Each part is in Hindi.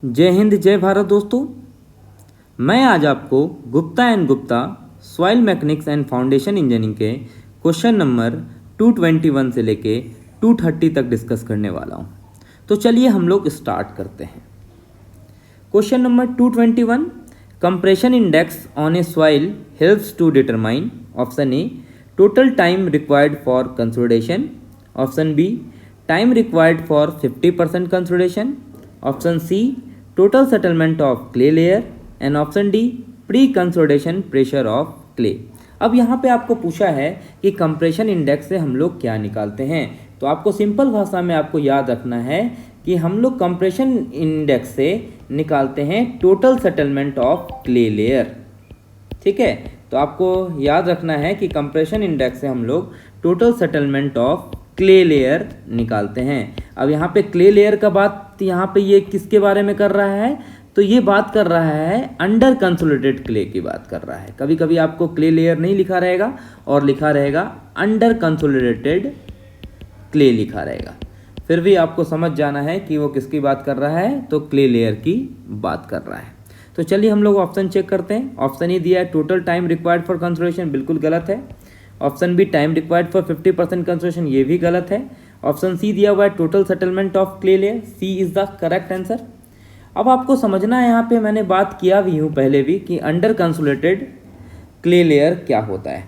जय हिंद जय भारत दोस्तों। मैं आज आपको Gupta and Gupta soil mechanics and foundation engineering के क्वेश्चन नंबर 221 से लेके 230 तक डिस्कस करने वाला हूं। तो चलिए हम लोग स्टार्ट करते हैं। Question number 221, compression index on a soil helps to determine option A total time required for consolidation, option B time required for 50% consolidation, option C total settlement of clay layer and option D pre consolidation pressure of clay. अब यहाँ पे आपको पूछा है कि कंप्रेशन इंडेक्स से हम लोग क्या निकालते हैं। तो आपको सिंपल भाषा में आपको याद रखना है कि हम लोग कंप्रेशन इंडेक्स से निकालते हैं total settlement of clay layer. ठीक है, तो आपको याद रखना है कि कंप्रेशन इंडेक्स से हम लोग total settlement of clay layer निकालते हैं। अब यहाँ पे क्ले लेयर का बात यहाँ पे ये किसके बारे में कर रहा है, तो ये बात कर रहा है अंडर कंसोलिडेटेड क्ले की बात कर रहा है। कभी कभी आपको क्ले लेयर नहीं लिखा रहेगा और लिखा रहेगा अंडर कंसोलिडेटेड क्ले लिखा रहेगा, फिर भी आपको समझ जाना है कि वो किसकी बात कर रहा है, तो क्ले लेयर की बात कर रहा है। तो चलिए हम लोग ऑप्शन चेक करते हैं। ऑप्शन ए दिया है total time required for consolidation, बिल्कुल गलत है। Option B time required for 50% consolidation, ये भी गलत है। ऑप्शन सी दिया हुआ है total settlement of clay layer, C is the correct answer. अब आपको समझना है, यहाँ पे मैंने बात किया भी हूँ पहले भी कि अंडर कंसोलिडेटेड क्ले लेयर क्या होता है।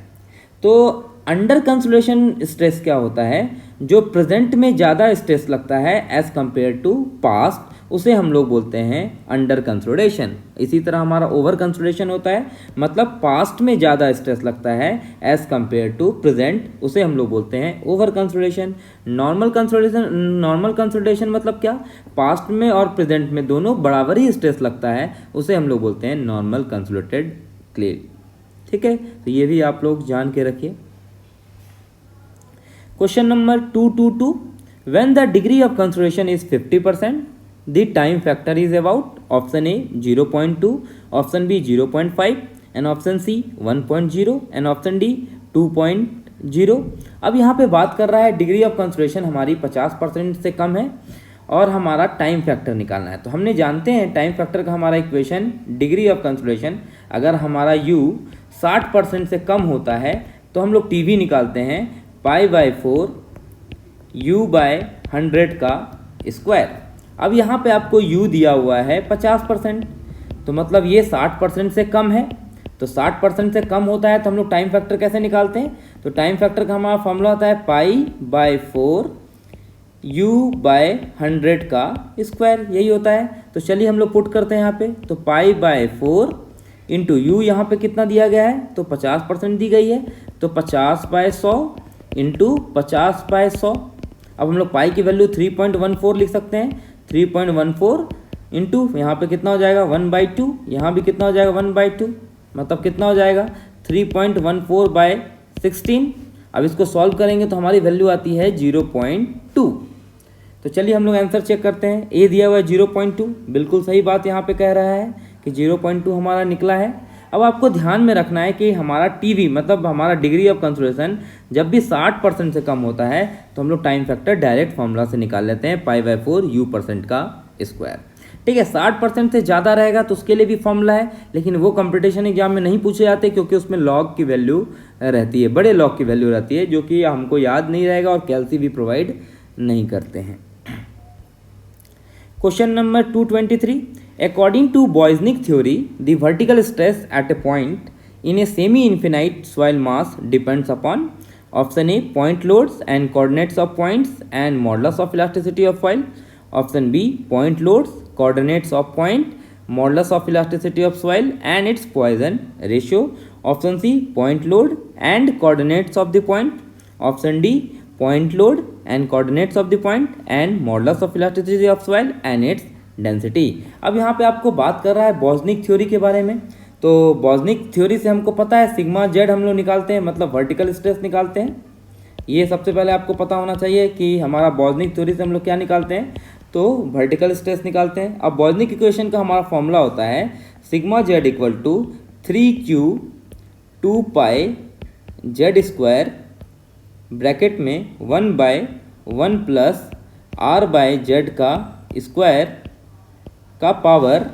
तो अंडर कंसोलिडेशन स्ट्रेस क्या होता है, जो प्रेजेंट में ज़्यादा स्ट्रेस लगता है एज कंपेयर टू पास्ट, उसे हम लोग बोलते हैं अंडर कंसोलिडेशन। इसी तरह हमारा ओवर कंसोलिडेशन होता है, मतलब पास्ट में ज़्यादा स्ट्रेस लगता है एज कंपेयर टू प्रेजेंट, उसे हम लोग बोलते हैं ओवर कंसोलिडेशन। नॉर्मल कंसोलिडेशन मतलब क्या, पास्ट में और प्रेजेंट में दोनों बराबर ही स्ट्रेस लगता है, उसे हम लोग बोलते हैं नॉर्मल कंसोलिडेटेड क्ले। ठीक है, तो ये भी आप लोग जान के रखिए। Question number 222, when the degree of consolidation is 50%, the time factor is about option A 0.2, option B 0.5 and option C 1.0 and option D 2.0। अब यहाँ पे बात कर रहा है डिग्री ऑफ कंसोलिडेशन हमारी 50% से कम है और हमारा टाइम फैक्टर निकालना है। तो हमने जानते हैं टाइम फैक्टर का हमारा इक्वेशन डिग्री ऑफ कंसोलिडेशन, अगर हमारा U 60% से कम होता है तो हम लोग TV निकालते हैं π/4 U/100 का स्क्वायर। अब यहाँ पे आपको U दिया हुआ है 50%, तो मतलब ये 60% से कम है। तो 60% से कम होता है तो हम लोग टाइम फैक्टर कैसे निकालते हैं, तो टाइम फैक्टर का हमारा फॉर्मूला होता है π/4 U/100 का स्क्वायर, यही होता है। तो चलिए हम लोग पुट करते हैं यहाँ पे, तो π/4 इंटू U यहाँ पे कितना दिया गया है, तो 50% दी गई है, तो 50/100 इंटू 50/100। अब हम लोग पाई की वैल्यू 3.14 लिख सकते हैं। 3.14 इंटू यहाँ पे कितना हो जाएगा 1/2, यहाँ भी कितना हो जाएगा 1/2, मतलब कितना हो जाएगा 3.14/16। अब इसको सॉल्व करेंगे तो हमारी वैल्यू आती है 0.2। तो चलिए हम लोग आंसर चेक करते हैं। ए दिया हुआ है 0.2, बिल्कुल सही बात यहाँ पे कह रहा है कि 0.2 हमारा निकला है। अब आपको ध्यान में रखना है कि हमारा टीवी मतलब हमारा डिग्री ऑफ कंसोलिडेशन जब भी 60% से कम होता है तो हम लोग टाइम फैक्टर डायरेक्ट फॉर्मूला से निकाल लेते हैं π/4 U% का स्क्वायर। ठीक है, 60% से ज़्यादा रहेगा तो उसके लिए भी फॉर्मूला है, लेकिन वो कंपटीशन एग्जाम में नहीं पूछे जाते क्योंकि उसमें लॉग की वैल्यू रहती है, बड़े लॉग की वैल्यू रहती है, जो कि हमको याद नहीं रहेगा और कैलसी भी प्रोवाइड नहीं करते हैं। Question number 223, according to Boyznik theory, the vertical stress at a point in a semi-infinite soil mass depends upon option A point loads and coordinates of points and modulus of elasticity of soil, option B point loads, coordinates of point, modulus of elasticity of soil and its Poisson ratio, option C point load and coordinates of the point, option D point load and coordinates of the point and modulus of elasticity of soil and its density. अब यहाँ पे आपको बात कर रहा है बॉज़निक थ्योरी के बारे में। तो बॉज़निक थ्योरी से हमको पता है सिग्मा जेड हम लोग निकालते हैं, मतलब वर्टिकल स्ट्रेस निकालते हैं। ये सबसे पहले आपको पता होना चाहिए कि हमारा बॉज़निक थ्योरी से हम लोग क्या निकालते हैं, तो वर्टिकल स्ट्रेस निकालते हैं। अब बॉज़निक इक्वेशन का हमारा फॉर्मूला होता है sigma z equal to 3q 2π(z²) bracket में 1/1 प्लस r/z का स्क्वायर का पावर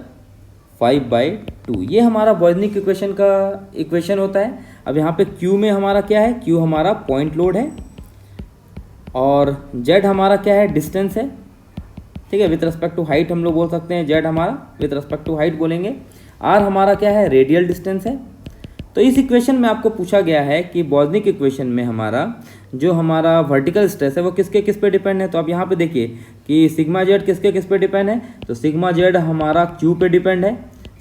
5/2, ये हमारा बॉयजनिक इक्वेशन का इक्वेशन होता है। अब यहाँ पे Q में हमारा क्या है, Q हमारा पॉइंट लोड है और Z हमारा क्या है, डिस्टेंस है, ठीक है, विथ रिस्पेक्ट टू हाइट हम लोग बोल सकते हैं, Z हमारा विथ रिस्पेक्ट टू हाइट बोलेंगे, R हमारा क्या है, रेडियल डिस्टेंस है। तो इस इक्वेशन में आपको पूछा गया है कि बॉयजनिक इक्वेशन में हमारा जो हमारा वर्टिकल स्ट्रेस है वो किसके किस पे डिपेंड है। तो अब यहाँ पे देखिए कि सिग्मा जेड किसके किस पे डिपेंड है, तो सिग्मा जेड हमारा क्यू पे डिपेंड है,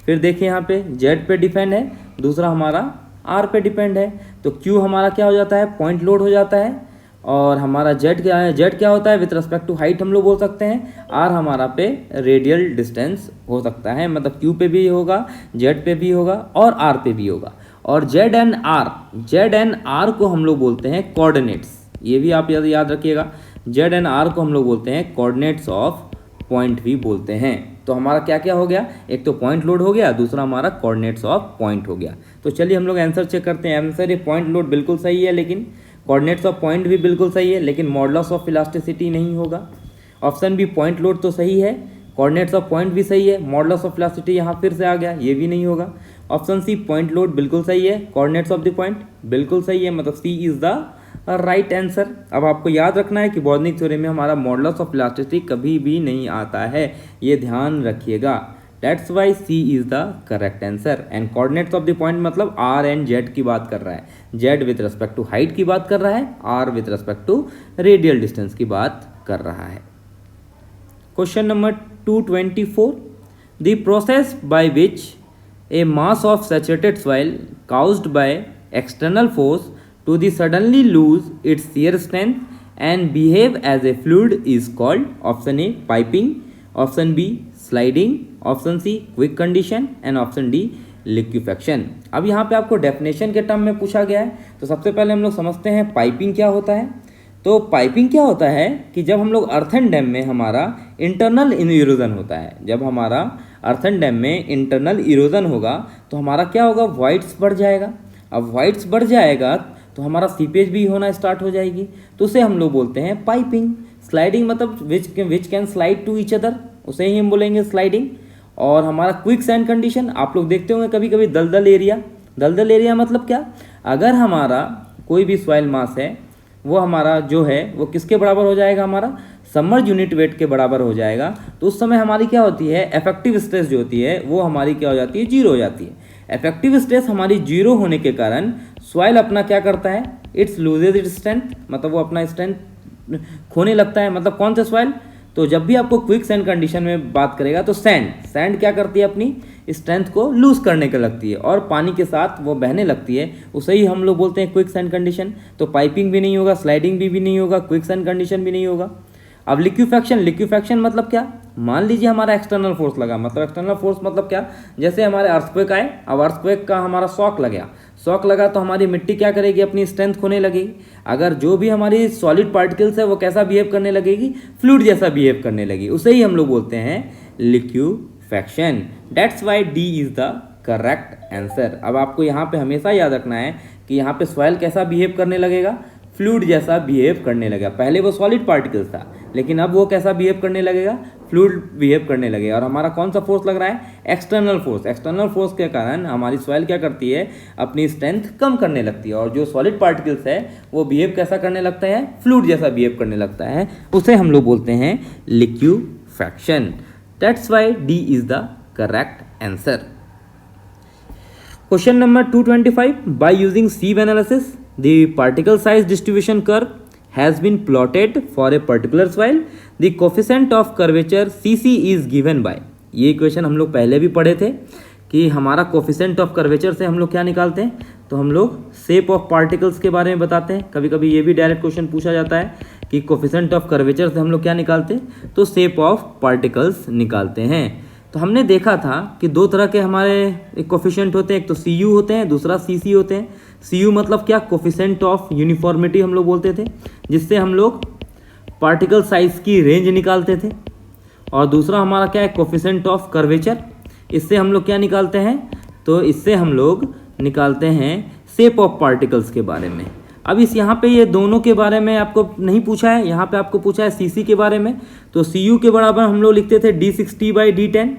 फिर देखिए यहाँ पे जेड पे डिपेंड है, दूसरा हमारा आर पे डिपेंड है। तो क्यू हमारा क्या हो जाता है, पॉइंट लोड हो जाता है, और हमारा जेड क्या है, जेड क्या होता है, विथ रिस्पेक्ट टू हाइट हम लोग बोल सकते हैं, आर हमारा पे रेडियल डिस्टेंस हो सकता है, मतलब क्यू पे भी होगा, जेड पे भी होगा और आर पे भी होगा। और जेड एंड आर को हम लोग बोलते हैं कोऑर्डिनेट्स, ये भी आप याद रखिएगा, जेड एंड आर को हम लोग बोलते हैं कोऑर्डिनेट्स ऑफ पॉइंट भी बोलते हैं। तो हमारा क्या क्या हो गया, एक तो पॉइंट लोड हो गया, दूसरा हमारा कोऑर्डिनेट्स ऑफ पॉइंट हो गया। तो चलिए हम लोग आंसर चेक करते हैं। आंसर ये पॉइंट लोड बिल्कुल सही है, लेकिन कोऑर्डिनेट्स ऑफ पॉइंट भी बिल्कुल सही है, लेकिन मॉडुलस ऑफ इलास्टिसिटी नहीं होगा। ऑप्शन बी पॉइंट लोड तो सही है, कोऑर्डिनेट्स ऑफ पॉइंट भी सही है, मॉडुलस ऑफ इलास्टिसिटी यहाँ फिर से आ गया, ये भी नहीं होगा। ऑप्शन सी पॉइंट लोड बिल्कुल सही है, कोऑर्डिनेट्स ऑफ द पॉइंट बिल्कुल सही है, मतलब सी इज द राइट आंसर। अब आपको याद रखना है कि बॉयजनिक थ्योरम में हमारा मॉडुलस ऑफ इलास्टिसिटी कभी भी नहीं आता है, ये ध्यान रखिएगा। That's why C is the correct answer. And coordinates of the point मतलब आर एंड जेड की बात कर रहा है, z with respect to height की बात कर रहा है, r with respect to radial distance की बात कर रहा है। Question number 224, the process by which a mass of saturated soil caused by external force to the suddenly lose its shear strength and behave as a fluid is called option A piping, option B sliding, option C quick condition and option D liquefaction। अब यहाँ पे आपको डेफिनेशन के टर्म में पूछा गया है, तो सबसे पहले हम लोग समझते हैं पाइपिंग क्या होता है। तो पाइपिंग क्या होता है कि जब हम लोग अर्थन डैम में हमारा इंटरनल इरोजन होता है, जब हमारा अर्थन डैम में इंटरनल इरोजन होगा तो हमारा क्या होगा, वॉइड्स बढ़ जाएगा। अब वॉइड्स बढ़ जाएगा तो हमारा सीपेज भी होना स्टार्ट हो जाएगी, तो उसे हम लोग बोलते हैं पाइपिंग। स्लाइडिंग मतलब which can slide to each other, उसे ही हम बोलेंगे स्लाइडिंग। और हमारा क्विक सैंड कंडीशन, आप लोग देखते होंगे कभी कभी दलदल एरिया, दलदल एरिया मतलब क्या, अगर हमारा कोई भी सॉइल मास है वो हमारा जो है वो किसके बराबर हो जाएगा, हमारा सबमर्ज यूनिट वेट के बराबर हो जाएगा, तो उस समय हमारी क्या होती है, इफेक्टिव स्ट्रेस जो होती है वो हमारी क्या हो जाती है, जीरो हो जाती है। इफेक्टिव स्ट्रेस हमारी जीरो होने के कारण सॉइल अपना क्या करता है, इट्स लूजेज इट्स स्ट्रेंथ, मतलब वो अपना स्ट्रेंथ खोने लगता है। मतलब कौन सा सॉइल, तो जब भी आपको क्विक सैंड कंडीशन में बात करेगा तो सैंड क्या करती है, अपनी स्ट्रेंथ को लूज करने के लगती है और पानी के साथ वो बहने लगती है, उसे ही हम लोग बोलते हैं क्विक सैंड कंडीशन। तो पाइपिंग भी नहीं होगा, स्लाइडिंग भी नहीं होगा, क्विक सैंड कंडीशन भी नहीं होगा। अब लिक्विफैक्शन मतलब क्या, मान लीजिए हमारा एक्सटर्नल फोर्स लगा, मतलब एक्सटर्नल फोर्स मतलब क्या, जैसे हमारे अर्थक्वेक आए, अब अर्थक्वेक का हमारा शॉक लगा तो हमारी मिट्टी क्या करेगी, अपनी स्ट्रेंथ खोने लगेगी। अगर जो भी हमारी सॉलिड पार्टिकल्स है वो कैसा बिहेव करने लगेगी, फ्लूइड जैसा बिहेव करने लगेगी, उसे ही हम लोग बोलते हैं liquefaction. That's why D is the correct answer. अब आपको यहाँ पे हमेशा याद रखना है कि यहाँ पे सॉइल कैसा बिहेव करने लगेगा, फ्लूइड जैसा बिहेव करने लगेगा। पहले वो सॉलिड पार्टिकल्स था, लेकिन अब वो कैसा बिहेव करने लगेगा, फ्लूइड बिहेव करने लगेगा। और हमारा कौन सा फोर्स लग रहा है, एक्सटर्नल फोर्स। एक्सटर्नल फोर्स के कारण हमारी सॉइल क्या करती है, अपनी स्ट्रेंथ कम करने लगती है, और जो सॉलिड पार्टिकल्स है वो बिहेव कैसा करने लगता है, फ्लूइड जैसा बिहेव करने लगता है, उसे हम लोग बोलते हैं liquefaction. That's why D is the correct answer. Question number 225, by using sieve analysis the particle size distribution curve has been plotted for a particular soil, the coefficient of curvature cc is given by। ये इक्वेशन हम लोग पहले भी पढ़े थे कि हमारा कोफिशेंट ऑफ कर्वेचर से हम लोग क्या निकालते हैं, तो हम लोग शेप ऑफ पार्टिकल्स के बारे में बताते हैं। कभी कभी ये भी डायरेक्ट क्वेश्चन पूछा जाता है कि कोफिशेंट ऑफ कर्वेचर से हम लोग क्या निकालते हैं, तो शेप ऑफ पार्टिकल्स निकालते हैं। तो हमने देखा था कि दो तरह के हमारे कोफिशेंट होते हैं, एक तो CU होते हैं, दूसरा CC होते हैं। CU मतलब क्या, कोफिशेंट ऑफ यूनिफॉर्मिटी हम लोग बोलते थे, जिससे हम लोग पार्टिकल साइज की रेंज निकालते थे। और दूसरा हमारा क्या है, कोफिशेंट ऑफ कर्वेचर, इससे हम लोग क्या निकालते हैं, तो इससे हम लोग निकालते हैं शेप ऑफ पार्टिकल्स के बारे में। अब इस यहाँ पे ये दोनों के बारे में आपको नहीं पूछा है, यहाँ पे आपको पूछा है CC के बारे में। तो CU के बराबर हम लोग लिखते थे D60/D10,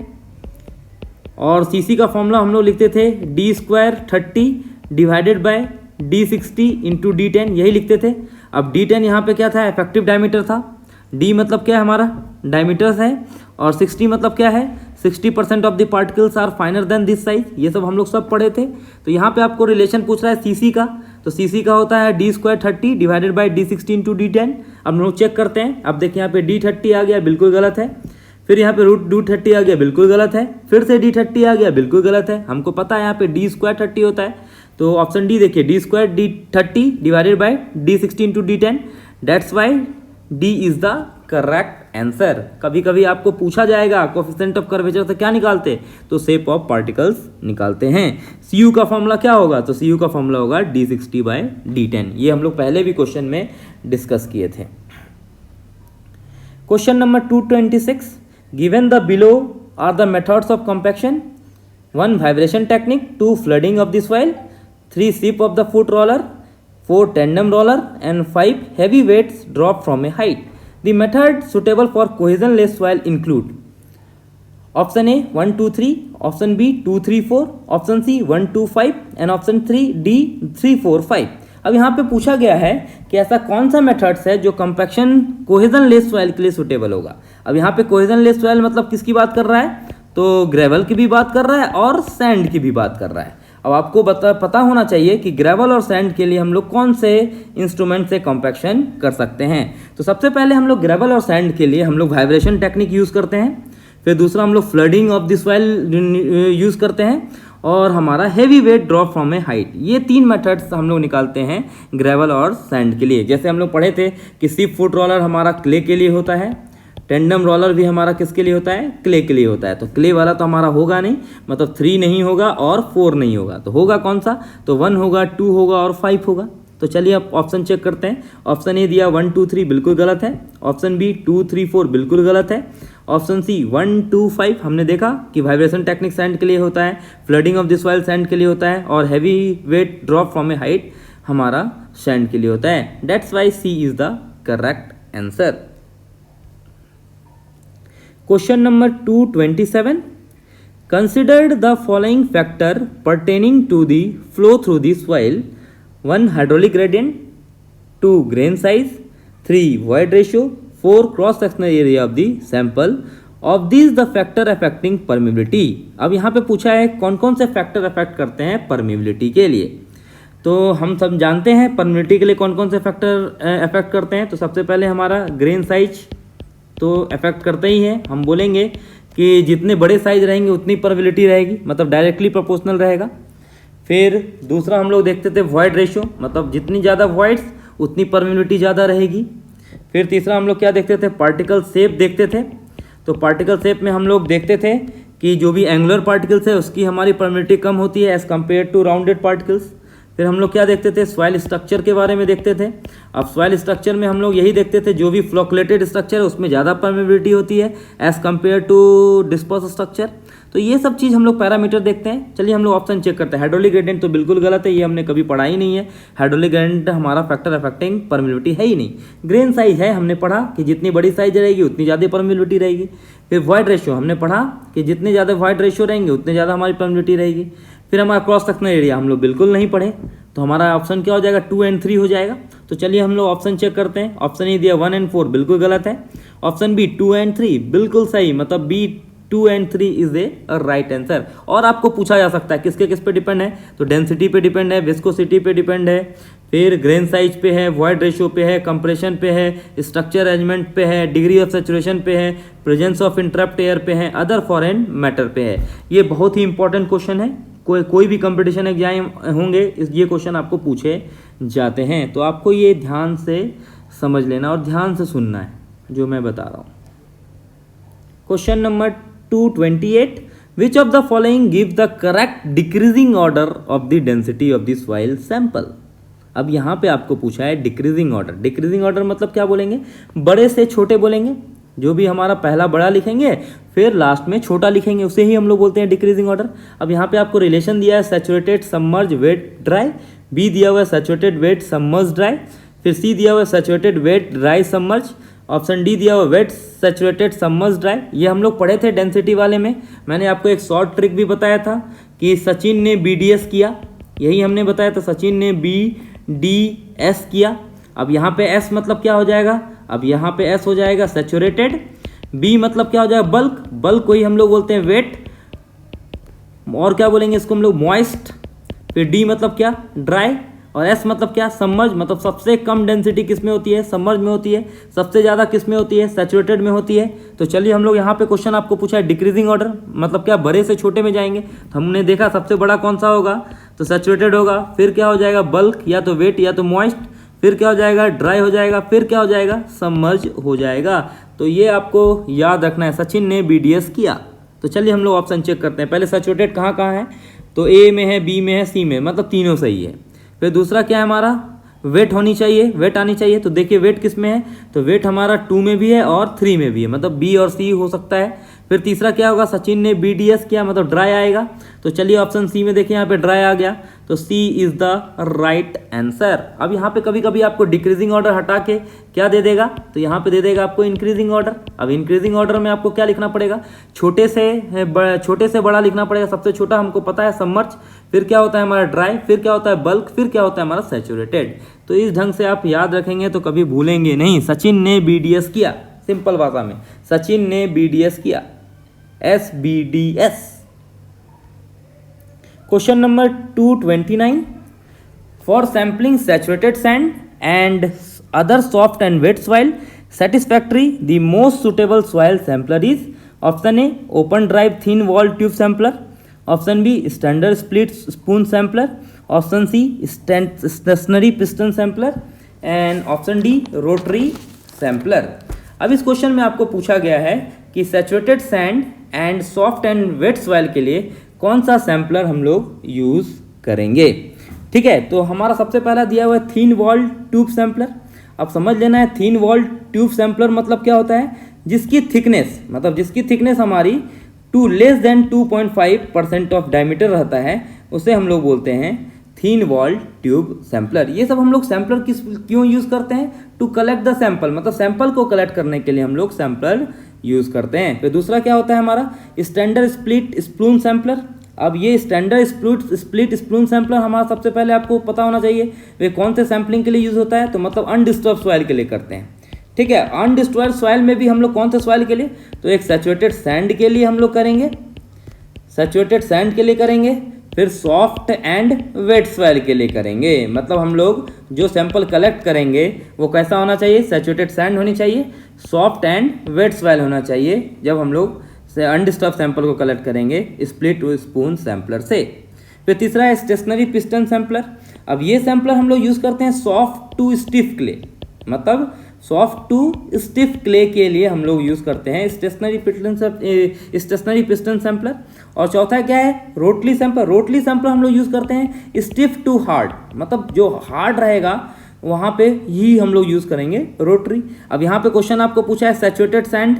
और सीसी का फॉर्मूला हम लोग लिखते थे d² 30 divided by d60 into d10, यही लिखते थे। अब d10 यहाँ पे क्या था, इफेक्टिव डायमीटर था। d मतलब क्या है हमारा, डायमीटर्स है, और 60 मतलब क्या है, 60% of the particles are finer than this size. ये सब हम लोग सब पढ़े थे। तो यहाँ पे आपको रिलेशन पूछ रहा है सीसी का, तो सीसी का होता है d² 30 divided by d60 into d10। अब हम लोग चेक करते हैं। अब देखिए यहाँ पे d30 आ गया, बिल्कुल गलत है। फिर यहाँ पे √230 आ गया, बिल्कुल गलत है। फिर से d30 आ गया, बिल्कुल गलत है। हमको पता है यहाँ पे d² 30 होता है, तो ऑप्शन डी देखिए, d² 30 divided by d60 into d10, that's why D is the correct answer. कभी कभी आपको पूछा जाएगा कोएफिशिएंट ऑफ कर्वेचर से क्या निकालते, तो शेप ऑफ पार्टिकल्स निकालते हैं। CU का फॉर्मूला क्या होगा, तो CU का फॉर्मूला होगा d60 बाय d10। ये हम लोग पहले भी क्वेश्चन में डिस्कस किए थे। Question number 226, given the below are the methods of compaction, 1 vibration technique, 2 flooding of the soil, 3 sheep of the foot roller, 4 tandem roller and 5 heavy weights dropped from a height. The method suitable for cohesionless soil include option A 1 2 3, option B 2 3 4, option C 1 2 5 and option 3 D 3 4 5। अब यहाँ पे पूछा गया है कि ऐसा कौन सा मेथड्स है जो कंपैक्शन कोहेजनलेस सॉइल के लिए सुटेबल होगा। अब यहाँ पे कोहेजनलेस सॉइल मतलब किसकी बात कर रहा है, तो ग्रेवल की भी बात कर रहा है और सैंड की भी बात कर रहा है। अब आपको पता होना चाहिए कि ग्रेवल और सैंड के लिए हम लोग कौन से इंस्ट्रूमेंट से कॉम्पैक्शन कर सकते हैं। तो सबसे पहले हम लोग ग्रेवल और सैंड के लिए हम लोग वाइब्रेशन टेक्निक यूज़ करते हैं। फिर दूसरा हम लोग flooding of the soil use करते हैं, और हमारा heavy weight drop from a height. ये 3 मेथड्स हम लोग निकालते हैं ग्रेवल और सैंड के लिए। जैसे हम लोग पढ़े थे कि शिप फुट रोलर हमारा क्ले के लिए होता है, टेंडम रोलर भी हमारा किसके लिए होता है, क्ले के लिए होता है। तो क्ले वाला तो हमारा होगा नहीं, मतलब 3 नहीं होगा और 4 नहीं होगा, तो होगा कौन सा, तो 1 होगा, 2 होगा और 5 होगा। तो चलिए आप ऑप्शन चेक करते हैं। ऑप्शन ए दिया 1 2 3 बिल्कुल गलत है, ऑप्शन बी 2 3 4 बिल्कुल गलत है, ऑप्शन सी 1 2 5 हमने देखा कि वाइब्रेशन टेक्निक सैंड के लिए होता है, flooding of the soil sand के लिए होता है, और heavy weight drop from a height हमारा सैंड के लिए होता है। That's why C is the correct answer. Question number 227, considered the following factor pertaining to the flow through the soil: 1 hydraulic gradient, 2 grain size, 3 void ratio, 4 cross sectional area of the sample. Of these the factor affecting permeability। अब यहाँ पे पूछा है कौन कौन से फैक्टर अफेक्ट करते हैं परमिबिलिटी के लिए। तो हम सब जानते हैं परमिबिलिटी के लिए कौन कौन से फैक्टर अफेक्ट करते हैं। तो सबसे पहले हमारा ग्रेन साइज तो अफेक्ट करते ही हैं। हम बोलेंगे कि जितने बड़े साइज रहेंगे उतनी परमिबिलिटी रहेगी, मतलब डायरेक्टली प्रोपोर्शनल रहेगा। फिर दूसरा हम लोग देखते थे वॉइड रेशियो, मतलब जितनी ज़्यादा वॉइड्स उतनी परमिबिलिटी ज़्यादा रहेगी। फिर तीसरा हम लोग क्या देखते थे, पार्टिकल शेप देखते थे। तो पार्टिकल शेप में हम लोग देखते थे कि जो भी एंगुलर पार्टिकल्स है उसकी हमारी परमिबिलिटी कम होती है as compare to rounded particles. फिर हम लोग क्या देखते थे, सॉइल स्ट्रक्चर के बारे में देखते थे। अब सॉइल स्ट्रक्चर में हम लोग यही देखते थे जो भी फ्लोकुलेटेड स्ट्रक्चर है उसमें ज़्यादा परमेबिलिटी होती है as compare to disperse structure. तो ये सब चीज़ हम लोग पैरामीटर देखते हैं। चलिए हम लोग ऑप्शन चेक करते हैं। हाइड्रोलिक ग्रेडियंट तो बिल्कुल गलत है, ये हमने कभी पढ़ा ही नहीं है। हाइड्रोलिक ग्रेडियंट हमारा फैक्टर अफेक्टिंग परमिबिलिटी है ही नहीं। ग्रेन साइज है, हमने पढ़ा कि जितनी बड़ी साइज रहेगी उतनी ज़्यादा परमिबिलिटी रहेगी। फिर वॉइड रेशियो हमने पढ़ा कि जितने ज़्यादा वॉइड रेशियो रहेंगे उतने ज़्यादा हमारी परमिबिलिटी रहेगी। फिर हमारा क्रॉस सेक्शनल एरिया हम लोग बिल्कुल नहीं पढ़े, तो हमारा ऑप्शन क्या हो जाएगा, 2 और 3 हो जाएगा। तो चलिए हम लोग ऑप्शन चेक करते हैं। ऑप्शन ए दिया 1 और 4 बिल्कुल गलत है, ऑप्शन बी 2 और 3 बिल्कुल सही, मतलब बी 2 और 3 इज ए राइट आंसर। और आपको पूछा जा सकता है किसके किस पे डिपेंड है, तो डेंसिटी पे डिपेंड है, विस्कोसिटी पे डिपेंड है, फिर ग्रेन साइज पे है, वॉइड रेशियो पे है, कंप्रेशन पे है, स्ट्रक्चर अरेंजमेंट पे है, डिग्री ऑफ सैचुरेशन पे है, प्रेजेंस ऑफ इंटरप्ट एयर पे है, अदर फॉरेन मैटर पे है। ये बहुत ही इंपॉर्टेंट क्वेश्चन है, कोई भी कंपटीशन एग्जाम होंगे ये क्वेश्चन आपको पूछे जाते हैं। तो आपको ये ध्यान से समझ लेना और ध्यान से सुनना है जो मैं बता रहा हूँ। Question number 228, which of the following give the correct decreasing order of the density of the soil sample. अब यहाँ पे आपको पूछा है डिक्रीजिंग ऑर्डर। डिक्रीजिंग ऑर्डर मतलब क्या बोलेंगे, बड़े से छोटे बोलेंगे। जो भी हमारा पहला बड़ा लिखेंगे फिर लास्ट में छोटा लिखेंगे, उसे ही हम लोग बोलते हैं डिक्रीजिंग ऑर्डर। अब यहाँ पे आपको रिलेशन दिया है saturated submerge weight dry, B दिया हुआ है सैचुरेटेड वेट सबमर्ज ड्राई, फिर सी दिया हुआ है saturated weight dry submerge, option D दिया हुआ वेट सैचुरेटेड सबमर्ज ड्राई, ये हम लोग पढ़े थे डेंसिटी वाले में। मैंने आपको एक शॉर्ट ट्रिक भी बताया था कि सचिन ने BDS किया, यही हमने बताया था, सचिन ने BDS किया। अब यहाँ पे S मतलब क्या हो जाएगा, अब यहाँ पे S हो जाएगा सैचुरेटेड, B मतलब क्या हो जाएगा बल्क, बल्क को ही हम लोग बोलते हैं वेट, और क्या बोलेंगे इसको हम लोग मॉइस्ट, फिर D मतलब क्या ड्राई, और S मतलब क्या सबमर्ज, मतलब सबसे कम डेंसिटी किस में होती है सबमर्ज में होती है, सबसे ज़्यादा किस में होती है सैचुरेटेड में होती है। तो चलिए हम लोग यहाँ पे क्वेश्चन आपको पूछा है डिक्रीजिंग ऑर्डर, मतलब क्या बड़े से छोटे में जाएंगे। तो हमने देखा सबसे बड़ा कौन सा होगा, तो सैचुरेटेड होगा, फिर क्या हो जाएगा बल्क या तो वेट या तो मॉइस्ट, फिर क्या हो जाएगा ड्राई हो जाएगा, फिर क्या हो जाएगा सबमर्ज हो जाएगा। तो ये आपको याद रखना है, सचिन ने BDS किया। तो चलिए हम लोग ऑप्शन चेक करते हैं। पहले सैचुरेटेड कहाँ कहाँ है, तो A में है, B में है, C में, मतलब तीनों सही है। फिर दूसरा क्या है हमारा वेट होनी चाहिए, वेट आनी चाहिए। तो देखिए वेट किस में है, तो वेट हमारा 2 में भी है और 3 में भी है, मतलब B और C हो सकता है। फिर तीसरा क्या होगा, सचिन ने BDS किया, मतलब ड्राई आएगा। तो चलिए ऑप्शन C में देखिए, यहाँ पे ड्राई आ गया, तो C is the right answer. अब यहाँ पे कभी कभी आपको डिक्रीजिंग ऑर्डर हटा के क्या दे देगा, तो यहाँ पे दे देगा आपको इंक्रीजिंग ऑर्डर। अब इंक्रीजिंग ऑर्डर में आपको क्या लिखना पड़ेगा, छोटे से बड़ा लिखना पड़ेगा। सबसे छोटा हमको पता है सबमर्ज, फिर क्या होता है हमारा ड्राई, फिर क्या होता है बल्क, फिर क्या होता है हमारा सैचुरेटेड। तो इस ढंग से आप याद रखेंगे तो कभी भूलेंगे नहीं। सचिन ने BDS किया, सिंपल भाषा में सचिन ने BDS किया, SBDS। Question number 229, for sampling saturated sand and other soft and wet soil satisfactory, the most suitable soil sampler is option A open drive thin wall tube sampler, option B standard split spoon sampler, option C stationary piston sampler and option D rotary sampler। अब इस क्वेश्चन में आपको पूछा गया है कि saturated sand and soft and wet soil के लिए कौन सा सैम्पलर हम लोग यूज करेंगे। ठीक है, तो हमारा सबसे पहला दिया हुआ है थिन वॉल ट्यूब सैम्पलर। अब समझ लेना है थिन वॉल ट्यूब सैम्पलर मतलब क्या होता है, जिसकी थिकनेस हमारी लेस देन 2.5% ऑफ डायमीटर रहता है, उसे हम लोग बोलते हैं थिन वॉल ट्यूब सैम्पलर। ये सब हम लोग सैम्पलर क्यों यूज़ करते हैं, टू कलेक्ट द सैंपल, मतलब सैंपल को कलेक्ट करने के लिए हम लोग सैम्पलर यूज़ करते हैं। फिर दूसरा क्या होता है हमारा स्टैंडर्ड स्प्लिट स्पून सैम्पलर। अब ये स्टैंडर्ड स्प्लिट स्पून सैम्पलर हमारा सबसे पहले आपको पता होना चाहिए वे कौन से सैम्पलिंग के लिए यूज़ होता है, तो मतलब अनडिस्टर्ब सॉइल के लिए करते हैं। ठीक है, अनडिस्टर्ब सॉइल में भी हम लोग कौन से सॉइल के लिए, तो एक सैचुरेटेड सैंड के लिए हम लोग करेंगे, फिर सॉफ्ट एंड वेट सॉइल के लिए करेंगे। मतलब हम लोग जो सैंपल कलेक्ट करेंगे वो कैसा होना चाहिए, सैचुरेटेड सैंड होनी चाहिए, सॉफ्ट एंड वेट सॉइल होना चाहिए जब हम लोग अनडिस्टर्ब सैंपल को कलेक्ट करेंगे स्प्लिट स्पून सैंपलर से। फिर तीसरा है स्टेशनरी पिस्टन सैंपलर। अब ये सैंपलर हम लोग यूज़ करते हैं सॉफ्ट टू स्टिफ क्ले, मतलब सॉफ्ट टू स्टिफ क्ले के लिए हम लोग यूज़ करते हैं स्टेशनरी पिस्टन सैंपलर। और चौथा क्या है, रोटली सैंपलर हम लोग यूज़ करते हैं स्टिफ टू हार्ड, मतलब जो हार्ड रहेगा वहाँ पे ही हम लोग यूज़ करेंगे रोटरी। अब यहाँ पे क्वेश्चन आपको पूछा है सैचुरेटेड सैंड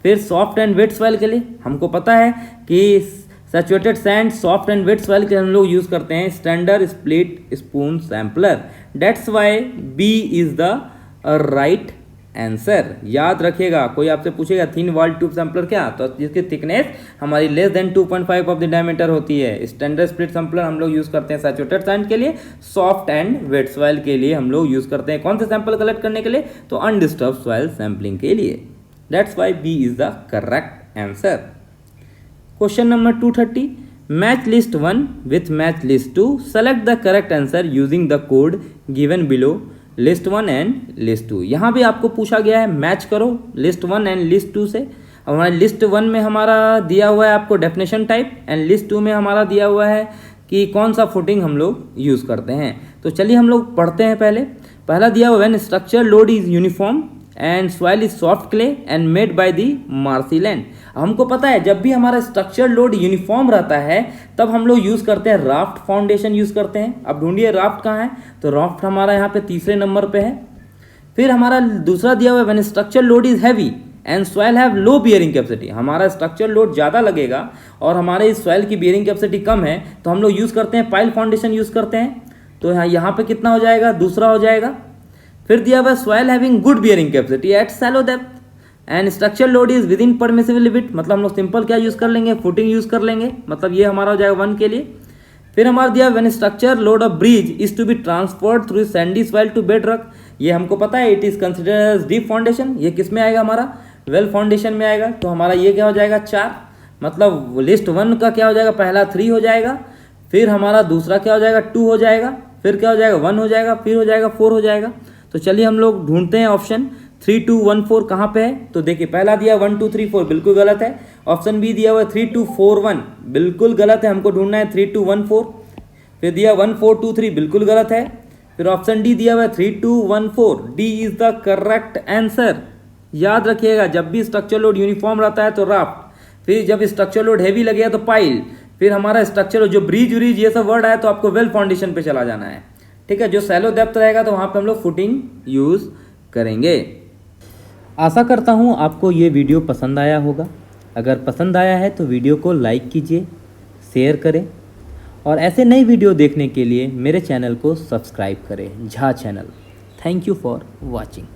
फिर सॉफ्ट एंड वेट सॉइल के लिए, हमको पता है कि saturated sand soft and wet soil के हम लोग यूज़ करते हैं standard split spoon sampler. That's why B is the right answer. याद रखिएगा, कोई आपसे पूछेगा थिन वॉल ट्यूब सैंपलर क्या, तो जिसकी थिकनेस हमारी less than 2.5 of the diameter होती है। स्टैंडर्ड स्प्लिट सैंपलर हम लोग यूज़ करते हैं सैचुरेटेड सैंड के लिए, सॉफ्ट एंड वेट सॉइल के लिए हम लोग यूज़ करते हैं कौन से सैंपल कलेक्ट करने के लिए, तो अनडिस्टर्ब सॉइल सैंपलिंग के लिए। That's why B is the correct answer. Question number 230. Match list 1 with match list 2. Select the correct answer using the code given below. List 1 and list 2. यहाँ भी आपको पूछा गया है मैच करो list 1 and list 2 से। अब हमारे लिस्ट 1 में हमारा दिया हुआ है आपको डेफिनेशन टाइप एंड लिस्ट 2 में हमारा दिया हुआ है कि कौन सा फुटिंग हम लोग यूज़ करते हैं। तो चलिए हम लोग पढ़ते हैं। पहला दिया हुआ है structure load is uniform and soil is soft clay and made by the marshy land. हमको पता है जब भी हमारा स्ट्रक्चर लोड यूनिफॉर्म रहता है तब हम लोग यूज़ करते हैं राफ्ट फाउंडेशन यूज़ करते हैं। अब ढूंढिए राफ्ट कहाँ है, तो राफ्ट हमारा यहाँ पे तीसरे नंबर पे है। फिर हमारा दूसरा दिया हुआ है when structure load is heavy and soil have low bearing capacity. हमारा स्ट्रक्चर लोड ज़्यादा लगेगा और हमारे इस सॉइल की बियरिंग कैपेसिटी कम है, तो हम लोग यूज़ करते हैं पाइल फाउंडेशन यूज़ करते हैं। तो यहाँ पे कितना हो जाएगा, दूसरा हो जाएगा। फिर दिया हुआ soil having good bearing capacity eight shallow depth and structure load is with in permissible limit, मतलब हम लोग सिंपल क्या यूज़ कर लेंगे, फुटिंग यूज़ कर लेंगे, मतलब ये हमारा हो जाएगा 1 के लिए। फिर हमारा दिया when structure load of bridge is to be transferred through sandy soil to bed rock, ये हमको पता है it is considered as deep foundation, ये किस में आएगा हमारा वेल फाउंडेशन में आएगा। तो हमारा ये क्या हो जाएगा 4, मतलब लिस्ट 1 का क्या हो जाएगा, पहला 3 हो जाएगा, फिर हमारा दूसरा क्या हो जाएगा 2 हो जाएगा, फिर क्या हो जाएगा 1 हो जाएगा, फिर हो जाएगा 4 हो जाएगा। तो चलिए हम लोग ढूंढते हैं ऑप्शन 3 2 1 4 कहाँ पे है। तो देखिए पहला दिया 1 2 3 4 बिल्कुल गलत है। ऑप्शन बी दिया हुआ है 3 2 4 1 बिल्कुल गलत है, हमको ढूंढना है 3 2 1 4। फिर दिया 1 4 2 3 बिल्कुल गलत है। फिर ऑप्शन डी दिया हुआ है 3 2 1 4, D is the correct answer. याद रखिएगा जब भी स्ट्रक्चर लोड यूनिफॉर्म रहता है तो राफ्ट, फिर जब स्ट्रक्चर लोड हैवी लगेगा तो पाइल, फिर हमारा स्ट्रक्चर जो ब्रिज व्रिज ये सब वर्ड आया तो आपको वेल फाउंडेशन पे चला जाना है। ठीक है, जो सैलो डेप्थ रहेगा तो वहाँ पे हम लोग फुटिंग यूज़ करेंगे। आशा करता हूँ आपको ये वीडियो पसंद आया होगा। अगर पसंद आया है तो वीडियो को लाइक कीजिए, शेयर करें और ऐसे नई वीडियो देखने के लिए मेरे चैनल को सब्सक्राइब करें, Jha channel. Thank you for watching.